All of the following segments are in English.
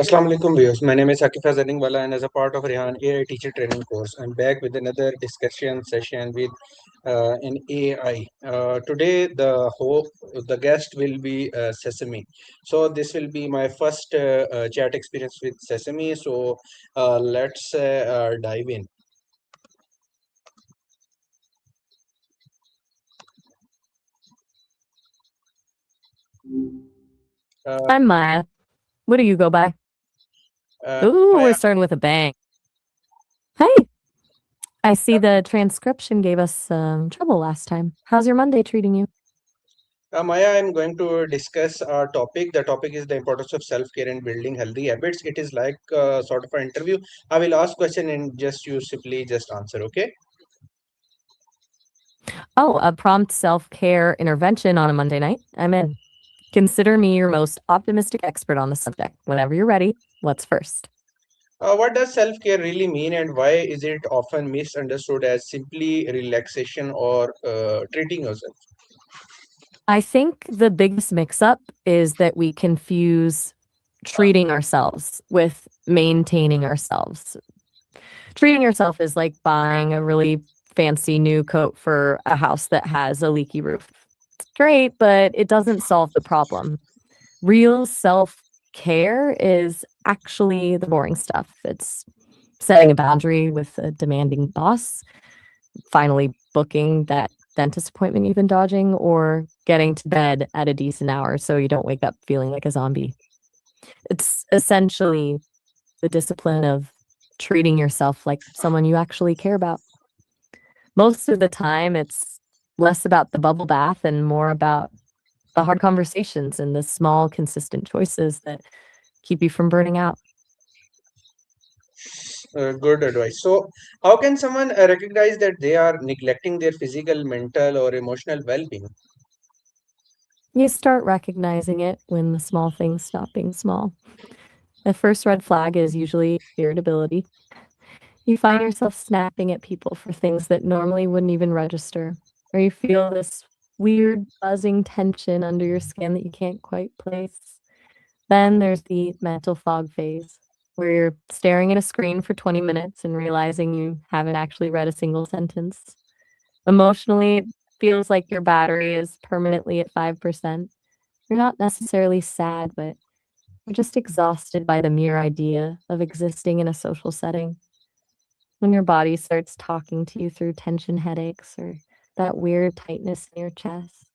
Assalamu alaikum viewers. My name is Akif Azadingwala and as a part of Rehan AI teacher training course, I'm back with another discussion session with an AI. Today the guest will be Sesame. So this will be my first chat experience with Sesame. So let's dive in. Uh, I'm Maya. What do you go by? Ooh, we're Maya, starting with a bang. Hey, I see the transcription gave us some trouble last time. How's your Monday treating you? Maya, I'm going to discuss our topic. The topic is the importance of self-care and building healthy habits. It is like sort of an interview. I will ask question and just you simply just answer. Okay. Oh, a prompt self care intervention on a Monday night? I'm in. Consider me your most optimistic expert on the subject. Whenever you're ready, what's first? What does self-care really mean, and why is it often misunderstood as simply relaxation or treating yourself? I think the biggest mix up is that we confuse treating ourselves with maintaining ourselves. Treating yourself is like buying a really fancy new coat for a house that has a leaky roof. It's great, but it doesn't solve the problem. Real self care is actually the boring stuff. It's setting a boundary with a demanding boss, finally booking that dentist appointment you've been dodging, or getting to bed at a decent hour so you don't wake up feeling like a zombie. It's essentially the discipline of treating yourself like someone you actually care about. Most of the time, it's less about the bubble bath and more about the hard conversations and the small, consistent choices that keep you from burning out. Good advice. So, how can someone recognize that they are neglecting their physical, mental, or emotional well-being? You start recognizing it when the small things stop being small. The first red flag is usually irritability. You find yourself snapping at people for things that normally wouldn't even register, or you feel this weird buzzing tension under your skin that you can't quite place. Then there's the mental fog phase, where you're staring at a screen for 20 minutes and realizing you haven't actually read a single sentence. Emotionally, it feels like your battery is permanently at 5%. You're not necessarily sad, but you're just exhausted by the mere idea of existing in a social setting. When your body starts talking to you through tension headaches or that weird tightness in your chest,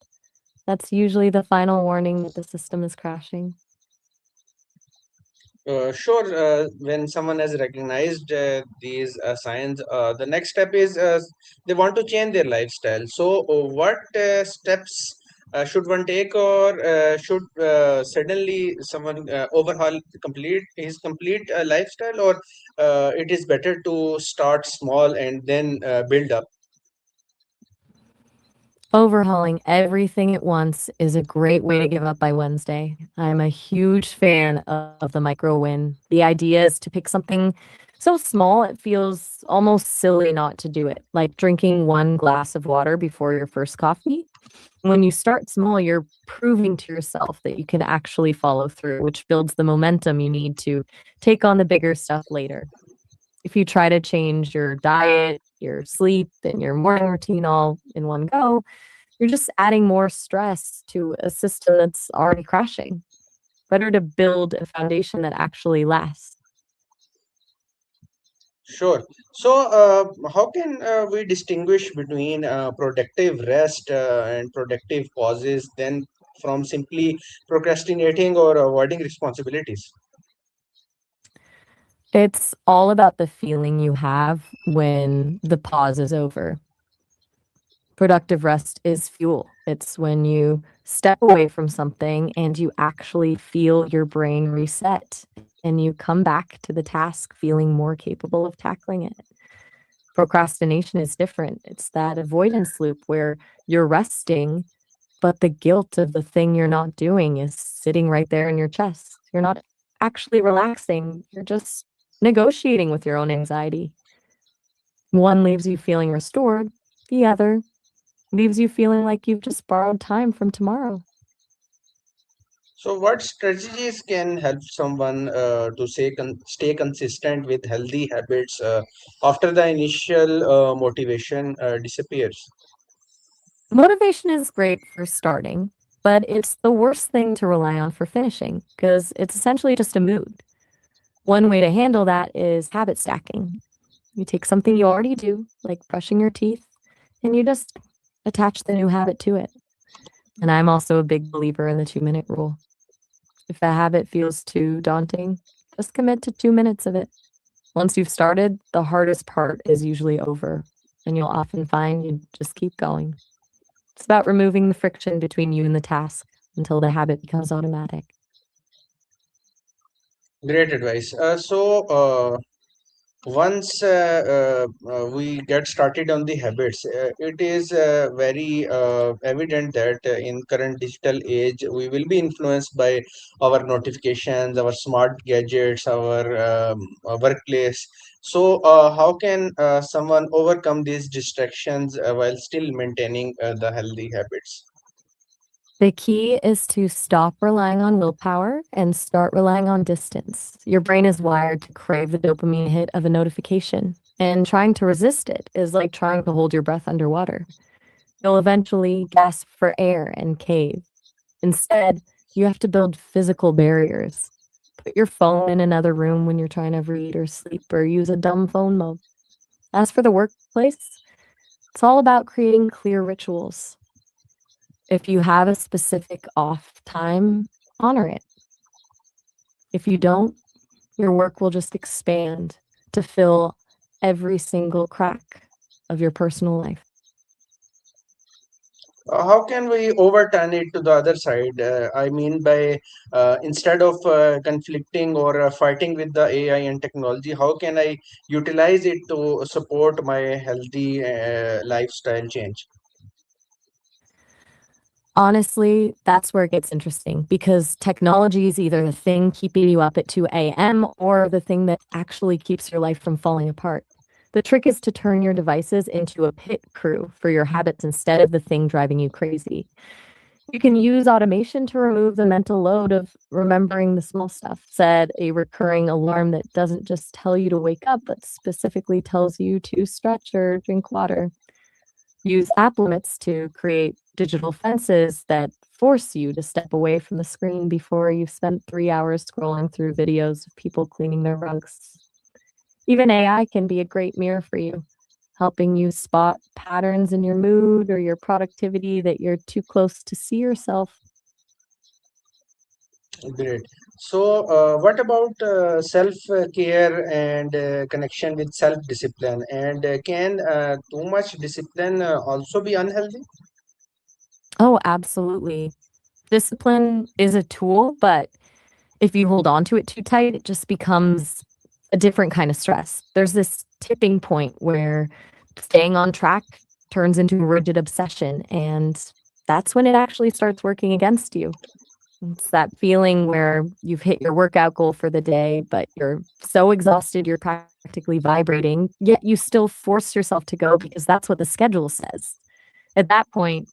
that's usually the final warning that the system is crashing. Sure, when someone has recognized these signs, the next step is they want to change their lifestyle. So, what steps should one take, or should suddenly someone overhaul complete his complete lifestyle, or it is better to start small and then build up? Overhauling everything at once is a great way to give up by Wednesday. I'm a huge fan of the micro win. The idea is to pick something so small it feels almost silly not to do it, like drinking one glass of water before your first coffee. When you start small, you're proving to yourself that you can actually follow through, which builds the momentum you need to take on the bigger stuff later. If you try to change your diet, your sleep, and your morning routine all in one go, you're just adding more stress to a system that's already crashing. Better to build a foundation that actually lasts. Sure. So, how can we distinguish between productive rest and productive pauses then from simply procrastinating or avoiding responsibilities? It's all about the feeling you have when the pause is over. Productive rest is fuel. It's when you step away from something and you actually feel your brain reset and you come back to the task feeling more capable of tackling it. Procrastination is different. It's that avoidance loop where you're resting, but the guilt of the thing you're not doing is sitting right there in your chest. You're not actually relaxing, you're just negotiating with your own anxiety. One leaves you feeling restored, the other leaves you feeling like you've just borrowed time from tomorrow. So, what strategies can help someone to stay consistent with healthy habits after the initial motivation disappears? Motivation is great for starting, but it's the worst thing to rely on for finishing because it's essentially just a mood. One way to handle that is habit stacking. You take something you already do, like brushing your teeth, and you just attach the new habit to it. And I'm also a big believer in the 2-minute rule. If a habit feels too daunting, just commit to 2 minutes of it. Once you've started, the hardest part is usually over, and you'll often find you just keep going. It's about removing the friction between you and the task until the habit becomes automatic. Great advice. Once we get started on the habits, it is very evident that in current digital age we will be influenced by our notifications, our smart gadgets, our workplace. So how can someone overcome these distractions while still maintaining the healthy habits? The key is to stop relying on willpower and start relying on distance. Your brain is wired to crave the dopamine hit of a notification, and trying to resist it is like trying to hold your breath underwater. You'll eventually gasp for air and cave. Instead, you have to build physical barriers. Put your phone in another room when you're trying to read or sleep, or use a dumb phone mode. As for the workplace, it's all about creating clear rituals. If you have a specific off time, honor it. If you don't, your work will just expand to fill every single crack of your personal life. How can we overturn it to the other side? I mean, by instead of conflicting or fighting with the AI and technology, how can I utilize it to support my healthy lifestyle change? Honestly, that's where it gets interesting because technology is either the thing keeping you up at 2 a.m. or the thing that actually keeps your life from falling apart. The trick is to turn your devices into a pit crew for your habits instead of the thing driving you crazy. You can use automation to remove the mental load of remembering the small stuff. Set a recurring alarm that doesn't just tell you to wake up, but specifically tells you to stretch or drink water. Use app limits to create digital fences that force you to step away from the screen before you've spent 3 hours scrolling through videos of people cleaning their rugs. Even AI can be a great mirror for you, helping you spot patterns in your mood or your productivity that you're too close to see yourself. Great. So, what about self care and connection with self discipline? And can too much discipline also be unhealthy? Oh, absolutely. Discipline is a tool, but if you hold on to it too tight, it just becomes a different kind of stress. There's this tipping point where staying on track turns into a rigid obsession, and that's when it actually starts working against you. It's that feeling where you've hit your workout goal for the day, but you're so exhausted you're practically vibrating, yet you still force yourself to go because that's what the schedule says. At that point,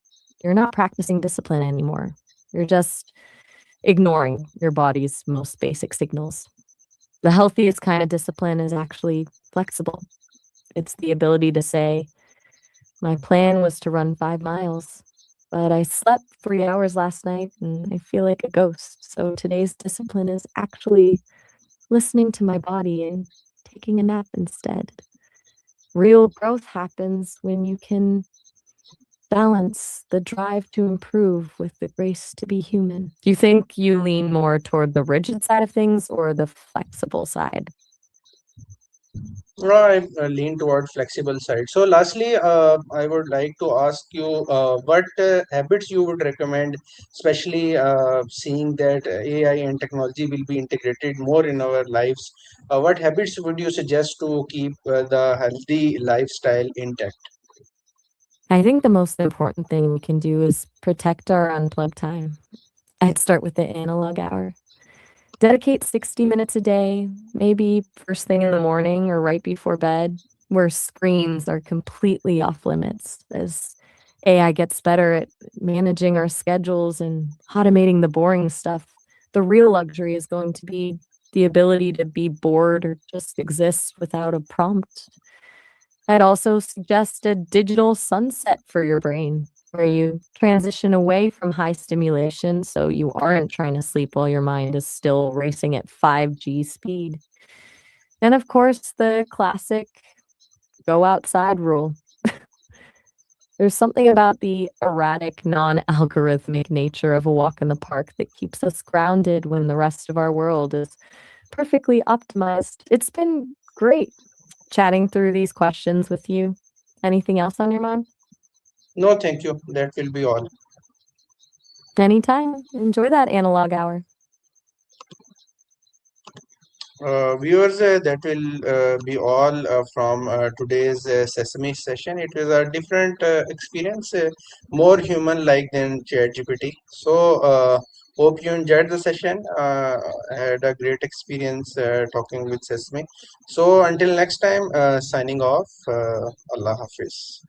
you're not practicing discipline anymore. You're just ignoring your body's most basic signals. The healthiest kind of discipline is actually flexible. It's the ability to say, my plan was to run 5 miles, but I slept 3 hours last night and I feel like a ghost. So today's discipline is actually listening to my body and taking a nap instead. Real growth happens when you can balance the drive to improve with the grace to be human. Do you think you lean more toward the rigid side of things or the flexible side? No, I lean toward flexible side. So, lastly, I would like to ask you what habits you would recommend, especially seeing that AI and technology will be integrated more in our lives. What habits would you suggest to keep the healthy lifestyle intact? I think the most important thing we can do is protect our unplugged time. I'd start with the analog hour. Dedicate 60 minutes a day, maybe first thing in the morning or right before bed, where screens are completely off limits as AI gets better at managing our schedules and automating the boring stuff. The real luxury is going to be the ability to be bored or just exist without a prompt. I'd also suggest a digital sunset for your brain, where you transition away from high stimulation so you aren't trying to sleep while your mind is still racing at 5G speed. And of course, the classic go outside rule. There's something about the erratic, non algorithmic nature of a walk in the park that keeps us grounded when the rest of our world is perfectly optimized. It's been great chatting through these questions with you. Anything else on your mind? No, thank you. That will be all. Anytime. Enjoy that analog hour. Viewers, that will be all from today's Sesame session. It was a different experience, more human-like than ChatGPT. So, hope you enjoyed the session. Had a great experience talking with Sesame. So, until next time, signing off. Allah Hafiz.